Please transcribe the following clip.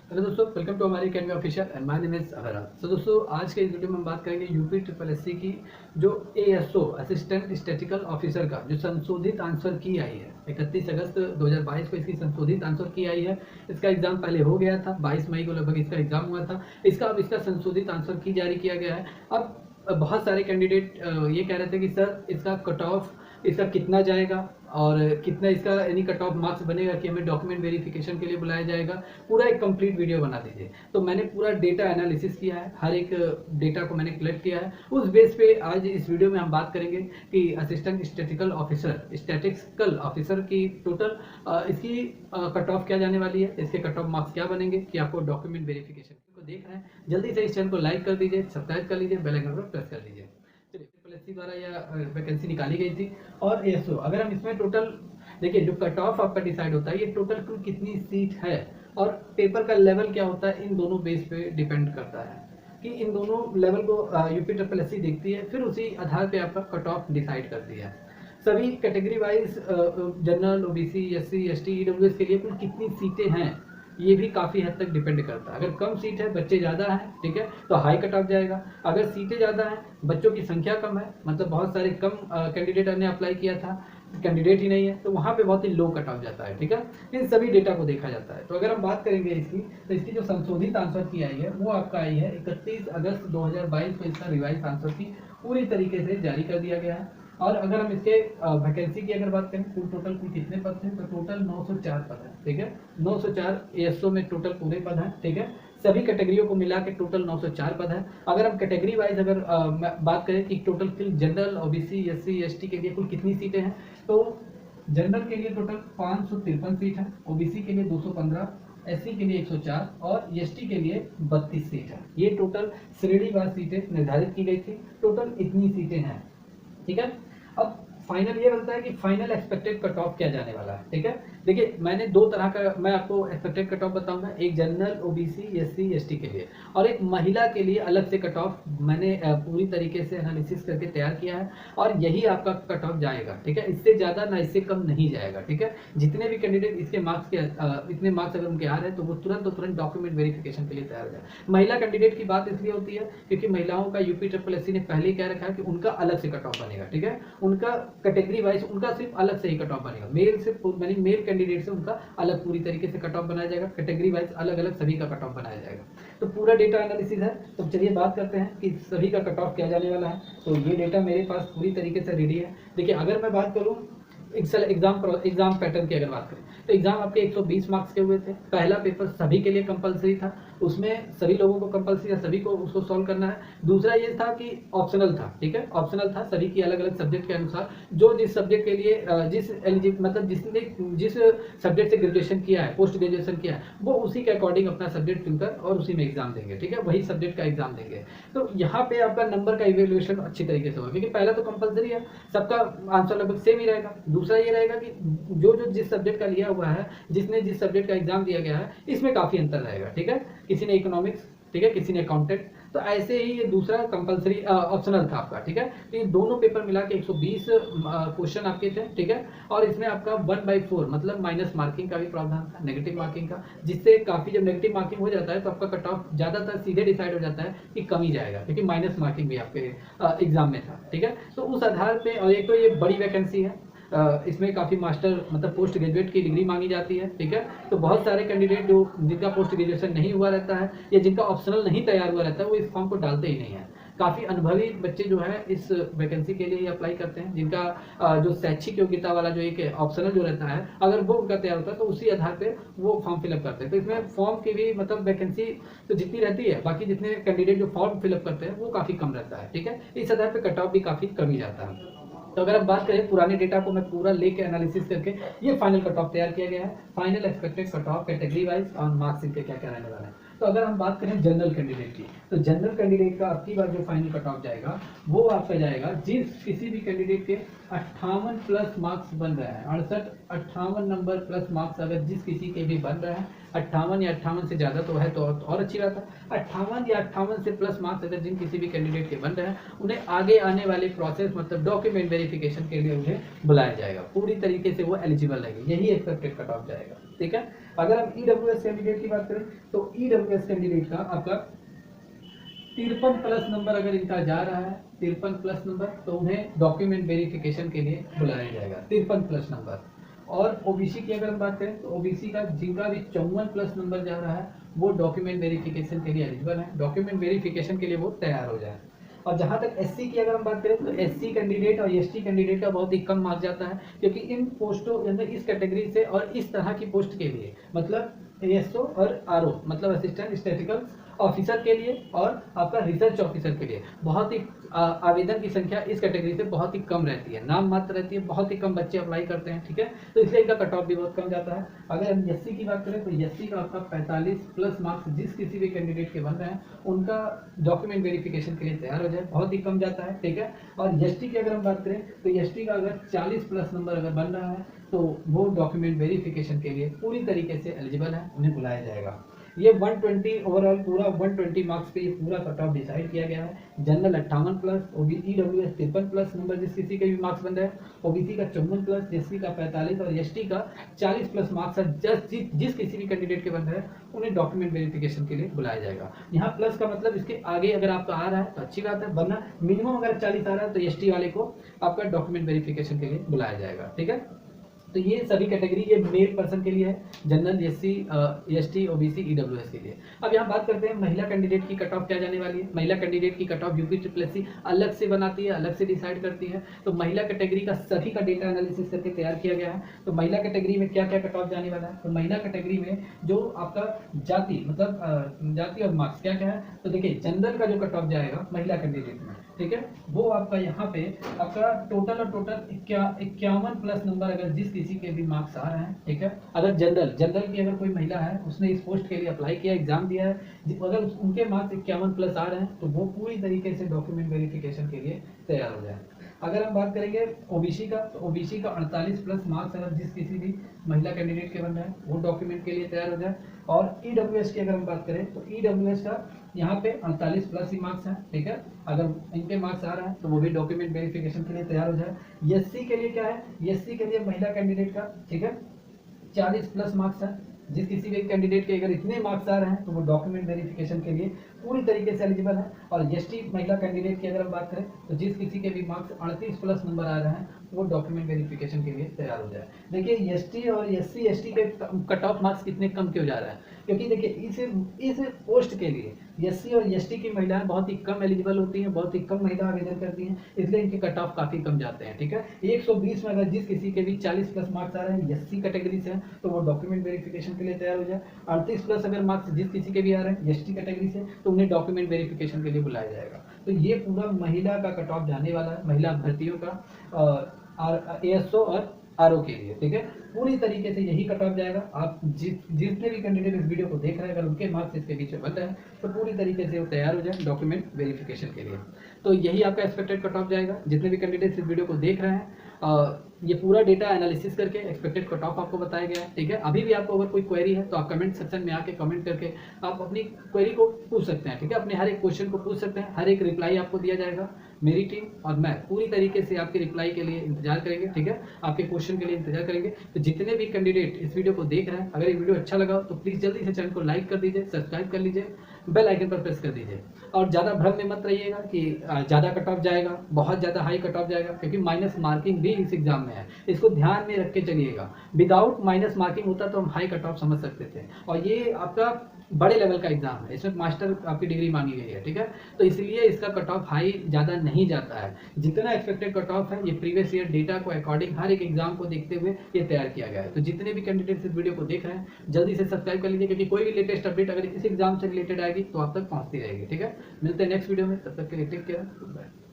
Hello दोस्तों, welcome to हमारी academy official and my name is Abhra. तो दोस्तों, आज के इस वीडियो में हम बात करेंगे यूपी ट्रिपल एससी की जो एएसओ असिस्टेंट स्टैटिस्टिकल ऑफिसर का जो संशोधित आंसर की आई है 31 अगस्त 2022 को इसकी संशोधित आंसर की आई है। इसका एग्जाम पहले हो गया था, 22 मई को लगभग इसका एग्जाम हुआ था। अब इसका संशोधित आंसर की जारी किया गया है। अब बहुत सारे कैंडिडेट ये कह रहे थे कि सर इसका कट ऑफ इसका कितना जाएगा और कितना इसका यानी कट ऑफ मार्क्स बनेगा कि हमें डॉक्यूमेंट वेरिफिकेशन के लिए बुलाया जाएगा। पूरा एक कंप्लीट वीडियो बना दीजिए। तो मैंने पूरा डेटा एनालिसिस किया है, हर एक डेटा को मैंने कलेक्ट किया है। उस बेस पे आज इस वीडियो में हम बात करेंगे कि असिस्टेंट स्टैटिस्टिकल ऑफिसर की टोटल इसकी कट ऑफ क्या जाने वाली है, इसके कट ऑफ मार्क्स क्या बनेंगे कि आपको डॉक्यूमेंट वेरिफिकेशन को देख रहे हैं। जल्दी से इस चैनल को लाइक कर दीजिए, सब्सक्राइब कर लीजिए, बेल आइकन पर प्रेस कर लीजिए। एससी द्वारा यह वैकेंसी निकाली गई थी। और एएसओ अगर हम इसमें टोटल देखिए, जो कट ऑफ आपका डिसाइड होता है ये टोटल कुल कितनी सीट है और पेपर का लेवल क्या होता है, इन दोनों बेस पे डिपेंड करता है कि इन दोनों लेवल को यूपी ट्रिपल एससी देखती है, फिर उसी आधार पे आपका कट ऑफ डिसाइड करती है। सभी category wise general, OBC, SC, ST, EWS के लिए कुल कितनी सीटें हैं ये भी काफ़ी हद तक डिपेंड करता है। अगर कम सीट है, बच्चे ज़्यादा हैं, ठीक है, तो हाई कट ऑफ जाएगा। अगर सीटें ज़्यादा हैं, बच्चों की संख्या कम है, मतलब बहुत सारे कम कैंडिडेट ने अप्लाई किया था, कैंडिडेट ही नहीं है, तो वहाँ पे बहुत ही लो कट ऑफ जाता है। ठीक है, इन सभी डेटा को देखा जाता है। तो अगर हम बात करेंगे इसकी, तो इसकी जो संशोधित आंसर की आई है वो आपका आई है 31 अगस्त 2022 को। इसका रिवाइज आंसर की पूरी तरीके से जारी कर दिया गया है। और अगर हम इसके वैकेंसी की अगर बात करें, टोटल कुल कितने पद थे, तो टोटल 904 पद है। ठीक है, 904 एएसओ में टोटल पूरे पद हैं। ठीक है, सभी कैटेगरियों को मिला के टोटल 904 पद है। अगर हम कैटेगरी वाइज अगर बात करें कि total general, OBC, SC, ST के लिए कुल कितनी सीटें हैं, तो जनरल के लिए टोटल 553 सीट है, ओबीसी के लिए 215, एससी के लिए 104 और एसटी के लिए 32 सीट है। ये टोटल श्रेणीवार सीटें निर्धारित की गई थी। टोटल इतनी सीटें हैं। ठीक है, अब फाइनल ये बनता है कि फाइनल एक्सपेक्टेड कट ऑफ क्या जाने वाला है। ठीक है, देखिए मैंने दो तरह का मैं आपको एक्सपेक्टेड कट ऑफ बताऊंगा, एक जनरल, ओबीसी, एससी, एसटी के लिए और एक महिला के लिए अलग से कट ऑफ मैंने पूरी तरीके से एनालिसिस करके तैयार किया है और यही आपका कट ऑफ जाएगा। ठीक है, इससे ज़्यादा ना इससे कम नहीं जाएगा। ठीक है, जितने भी कैंडिडेट इसके मार्क्स के इतने मार्क्स अगर उनके आ रहे हैं तो वो तुरंत डॉक्यूमेंट वेरिफिकेशन के लिए तैयार हो जाए। महिला कैंडिडेट की बात इसलिए होती है क्योंकि महिलाओं का यूपी ट्रिपल एससी ने पहले ही कह रखा है कि उनका अलग से कट ऑफ बनेगा। ठीक है, उनका कैटेगरी वाइज उनका सिर्फ अलग से ही कट ऑफ बनेगा। मेल से मेल कैंडिडेट से उनका अलग पूरी तरीके से कट ऑफ बनाया जाएगा, कैटेगरी वाइज अलग अलग सभी का कट ऑफ बनाया जाएगा। तो पूरा डेटा एनालिसिस है। तो चलिए बात करते हैं कि सभी का कट ऑफ क्या जाने वाला है। तो ये डेटा मेरे पास पूरी तरीके से रेडी है। देखिए, अगर मैं बात करूं एग्जाम पैटर्न की अगर बात करें, तो एग्जाम आपके 120 मार्क्स के हुए थे। पहला पेपर सभी के लिए कंपलसरी था, उसमें सभी लोगों को कंपलसरी था, सभी को उसको सॉल्व करना है। दूसरा ये था कि ऑप्शनल था। ठीक है, ऑप्शनल था, सभी की अलग अलग सब्जेक्ट के अनुसार जो जिस सब्जेक्ट के लिए मतलब जिसने जिस सब्जेक्ट से ग्रेजुएशन किया है, पोस्ट ग्रेजुएशन किया है, वो उसी के अकॉर्डिंग अपना सब्जेक्ट चुनकर और उसी में एग्जाम देंगे। ठीक है, वही सब्जेक्ट का एग्जाम देंगे। तो यहाँ पे आपका नंबर का इवेल्युएशन अच्छी तरीके से होगा क्योंकि पहला तो कंपलसरी है, सबका आंसर लगभग सेम ही रहेगा। दूसरा ये रहेगा कि जो जिस सब्जेक्ट का लिया हुआ है, जिसने जिस सब्जेक्ट का एग्जाम दिया गया है, इसमें काफी अंतर रहेगा। ठीक है, किसी ने इकोनॉमिक्स, ठीक है, किसी ने अकाउंटेंट, तो ऐसे ही ये दूसरा कंपलसरी ऑप्शनल था आपका। ठीक है, तो ये दोनों पेपर मिला के 120 क्वेश्चन आपके थे। ठीक है, और इसमें आपका 1/4 मतलब माइनस मार्किंग का भी प्रावधान था, नेगेटिव मार्किंग का, जिससे काफी जब नेगेटिव मार्किंग हो जाता है तो आपका कट ऑफ ज्यादातर सीधे डिसाइड हो जाता है कि कम ही जाएगा क्योंकि माइनस मार्किंग भी आपके एग्जाम में था। ठीक है, तो उस आधार पे, और एक तो ये बड़ी वैकेंसी है, इसमें काफ़ी मास्टर मतलब पोस्ट ग्रेजुएट की डिग्री मांगी जाती है। ठीक है, तो बहुत सारे कैंडिडेट जो जिनका पोस्ट ग्रेजुएशन नहीं हुआ रहता है या जिनका ऑप्शनल नहीं तैयार हुआ रहता है, वो इस फॉर्म को डालते ही नहीं है। काफ़ी अनुभवी बच्चे जो है इस वैकेंसी के लिए अप्लाई करते हैं, जिनका जो शैक्षिक योग्यता वाला जो एक ऑप्शनल जो रहता है, अगर वो उनका तैयार होता है तो उसी आधार पर वो फॉर्म फिलअप करते हैं। तो इसमें फॉर्म की भी मतलब वैकेंसी तो जितनी रहती है, बाकी जितने कैंडिडेट जो फॉर्म फिलअप करते हैं वो काफ़ी कम रहता है। ठीक है, इस आधार पर कट ऑफ भी काफ़ी कम ही जाता है। तो अगर हम बात करें पुराने डेटा को मैं पूरा लेके एनालिसिस करके ये फाइनल कट ऑफ तैयार किया गया है। Final expected cut off category wise और मार्क्स इनके क्या क्या रहने वाला है। तो अगर हम बात करें जनरल कैंडिडेट की, तो जनरल कैंडिडेट का अब की बार जो फाइनल कट ऑफ जाएगा वो आपका जाएगा, जिस किसी भी कैंडिडेट के 58 प्लस मार्क्स बन रहे हैं, 58 नंबर प्लस मार्क्स अगर जिस किसी के भी बन रहे हैं, 58 या 58 से ज़्यादा तो है तो और अच्छी बात है। 58 या 58 से प्लस मार्क्स अगर जिन किसी भी कैंडिडेट के बन रहे हैं, उन्हें आगे आने वाले प्रोसेस मतलब डॉक्यूमेंट वेरिफिकेशन के लिए उन्हें बुलाया जाएगा। पूरी तरीके से वो एलिजिबल रहेंगे, यही एक्सपेक्टेड कट ऑफ जाएगा। ठीक है। अगर हम EWS कैंडिडेट की बात करें तो EWS कैंडिडेट का आपका 53 प्लस नंबर अगर इनका जा रहा है, 53 प्लस नंबर, तो उन्हें डॉक्यूमेंट वेरिफिकेशन के लिए बुलाया जाएगा, 53 प्लस नंबर। और ओबीसी की अगर हम बात करें तो ओबीसी का जिनका भी 54 प्लस नंबर जा रहा है वो डॉक्यूमेंट वेरिफिकेशन के लिए एलिजिबल है, डॉक्यूमेंट वेरिफिकेशन के लिए वो तैयार हो जाए। और जहां तक एससी की अगर हम बात करें तो एससी कैंडिडेट और एसटी कैंडिडेट का बहुत ही कम मार्क्स जाता है, क्योंकि इन पोस्टों यानी इस कैटेगरी से और इस तरह की पोस्ट के लिए, मतलब एएसओ और आरओ मतलब असिस्टेंट स्टैटिस्टिकल ऑफिसर के लिए और आपका रिसर्च ऑफिसर के लिए बहुत ही आवेदन की संख्या इस कैटेगरी से बहुत ही कम रहती है, नाम मात्र रहती है, बहुत ही कम बच्चे अप्लाई करते हैं, ठीक है। तो इसलिए इनका कट ऑफ भी बहुत कम जाता है। अगर हम एससी की बात करें तो एससी का आपका 45 प्लस मार्क्स जिस किसी भी कैंडिडेट के बन रहे हैं उनका डॉक्यूमेंट वेरिफिकेशन के लिए तैयार हो जाए, बहुत ही कम जाता है, ठीक है। और एसटी की अगर हम बात करें तो एसटी का अगर 40 प्लस नंबर अगर बन रहा है तो वो डॉक्यूमेंट वेरिफिकेशन के लिए पूरी तरीके से एलिजिबल है, उन्हें बुलाया जाएगा। ये 120 ओवरऑल पूरा 120 मार्क्स पे ये पूरा कट ऑफ डिसाइड किया गया है। General 58 plus, EWS 53 plus number जिस किसी के भी मार्क्स बन रहे हैं, ओबीसी का 54 प्लस, एससी का 45 और एसटी का 40 प्लस मार्क्स है। जिस किसी भी कैंडिडेट के बन रहे हैं उन्हें डॉक्यूमेंट वेरिफिकेशन के लिए बुलाया जाएगा। यहाँ प्लस का मतलब इसके आगे अगर आपका आ रहा है तो अच्छी बात है, वरना मिनिमम अगर 40 आ रहा है तो एसटी वाले को आपका डॉक्यूमेंट वेरिफिकेशन के लिए बुलाया जाएगा, ठीक है। तो ये सभी कैटेगरी ये मेल पर्सन के लिए है, general, SC, ST, OBC, EWS के लिए। अब यहाँ बात करते हैं महिला कैंडिडेट की कट ऑफ क्या जाने वाली है। महिला कैंडिडेट की कट ऑफ यूपी ट्रिपल अलग से बनाती है, अलग से डिसाइड करती है। तो महिला कैटेगरी का सभी का डेटा एनालिसिस करके तैयार किया गया है। तो महिला कैटेगरी में क्या क्या कट ऑफ जाने वाला है, तो महिला कैटेगरी में जो आपका जाति मतलब जाति और मार्क्स क्या क्या है, तो देखिए जनरल का जो कट ऑफ जाएगा महिला कैंडिडेट में, ठीक है, वो आपका यहाँ पे आपका टोटल 51 प्लस नंबर अगर जिस किसी के भी मार्क्स आ रहे हैं, ठीक है। अगर जनरल की अगर कोई महिला है उसने इस पोस्ट के लिए अप्लाई किया, एग्जाम दिया है, अगर उनके मार्क्स 51 प्लस आ रहे हैं तो वो पूरी तरीके से डॉक्यूमेंट वेरिफिकेशन के लिए तैयार हो जाए। अगर हम बात करेंगे ओबीसी का, तो ओबीसी का 48 प्लस मार्क्स अगर जिस किसी भी महिला कैंडिडेट के बन रहे हैं वो डॉक्यूमेंट के लिए तैयार हो जाए। और ईडब्ल्यूएस की अगर हम बात करें तो ईडब्ल्यूएस का यहाँ पे 48 प्लस ही मार्क्स हैं, ठीक है। अगर इनके मार्क्स आ रहा है तो वो भी डॉक्यूमेंट वेरिफिकेशन के लिए तैयार हो जाए। एससी के लिए क्या है, एससी के लिए महिला कैंडिडेट का, ठीक है, 40 प्लस मार्क्स है। जिस किसी भी कैंडिडेट के अगर इतने मार्क्स आ रहे हैं तो वो डॉक्यूमेंट वेरिफिकेशन के लिए पूरी तरीके से एलिजिबल है। और एसटी महिला कैंडिडेट की अगर हम बात करें तो जिस किसी के भी मार्क्स 38 प्लस नंबर आ रहे हैं वो डॉक्यूमेंट वेरिफिकेशन के लिए तैयार हो जाए। देखिए एसटी और एससी एसटी के कट ऑफ मार्क्स कितने कम क्यों जा रहा है, क्योंकि देखिए इस पोस्ट के लिए एससी और एसटी की महिलाएं बहुत ही कम एलिजिबल होती हैं, बहुत ही कम महिला आवेदन करती हैं, इसलिए इनके कट ऑफ काफी कम जाते हैं, ठीक है। 120 में अगर जिस किसी के भी 40 प्लस मार्क्स आ रहे हैं एससी कैटेगरी से तो वो डॉक्यूमेंट वेरिफिकेशन के लिए तैयार हो जाए। 38 प्लस अगर मार्क्स जिस किसी के भी आ रहे हैं एसटी कैटेगरी से तो उन्हें डॉक्यूमेंट वेरिफिकेशन के लिए बुलाया जाएगा। तो ये पूरा महिला का कट ऑफ जाने वाला है, महिला अभ्यर्थियों का एएसओ और आरओ के लिए, ठीक है। पूरी तरीके से यही कट ऑफ जाएगा। आप जितने भी कैंडिडेट इस वीडियो को देख रहे हैं अगर उनके मार्क्स इसके बीच में बन रहे हैं तो पूरी तरीके से वो तैयार हो जाए डॉक्यूमेंट वेरिफिकेशन के लिए। तो यही आपका एक्सपेक्टेड कट ऑफ जाएगा। जितने भी कैंडिडेट इस वीडियो को देख रहे हैं ये पूरा डेटा एनालिसिस करके एक्सपेक्टेड कट ऑफ आपको बताया गया है, ठीक है। अभी भी आपको अगर कोई क्वेरी है तो आप कमेंट सेक्शन में आके कमेंट करके आप अपनी क्वेरी को पूछ सकते हैं, ठीक है। अपने हर एक क्वेश्चन को पूछ सकते हैं, हर एक रिप्लाई आपको दिया जाएगा। मेरी टीम और मैं पूरी तरीके से आपके रिप्लाई के लिए इंतजार करेंगे, ठीक है, आपके क्वेश्चन के लिए इंतजार करेंगे। तो जितने भी कैंडिडेट इस वीडियो को देख रहे हैं अगर ये वीडियो अच्छा लगा तो प्लीज़ जल्दी से चैनल को लाइक कर दीजिए, सब्सक्राइब कर लीजिए, बेल आइकन पर प्रेस कर दीजिए। और ज़्यादा भ्रम में मत रहिएगा कि ज़्यादा कट ऑफ जाएगा, बहुत ज़्यादा हाई कट ऑफ जाएगा, क्योंकि माइनस मार्किंग भी इस एग्जाम में है, इसको ध्यान में रख के चलिएगा। विदाउट माइनस मार्किंग होता तो हम हाई कट ऑफ समझ सकते थे, और ये आपका बड़े लेवल का एग्जाम है, इसमें मास्टर आपकी डिग्री मांगी गई है, ठीक है। तो इसलिए इसका कट ऑफ हाई ज़्यादा नहीं जाता है। जितना एक्सपेक्टेड कट ऑफ है ये प्रीवियस ईयर डेटा को अकॉर्डिंग हर एक एग्जाम को देखते हुए ये तैयार किया गया है। तो जितने भी कैंडिडेट्स इस वीडियो को देख रहे हैं जल्दी से सब्सक्राइब कर लीजिए, क्योंकि कोई भी लेटेस्ट अपडेट अगर इस एग्जाम से रिलेटेड आएगी तो आप तक पहुंचती रहेगी, ठीक है। मिलते हैं नेक्स्ट वीडियो में, तब तक के लिए टेक केयर, गुड बाय।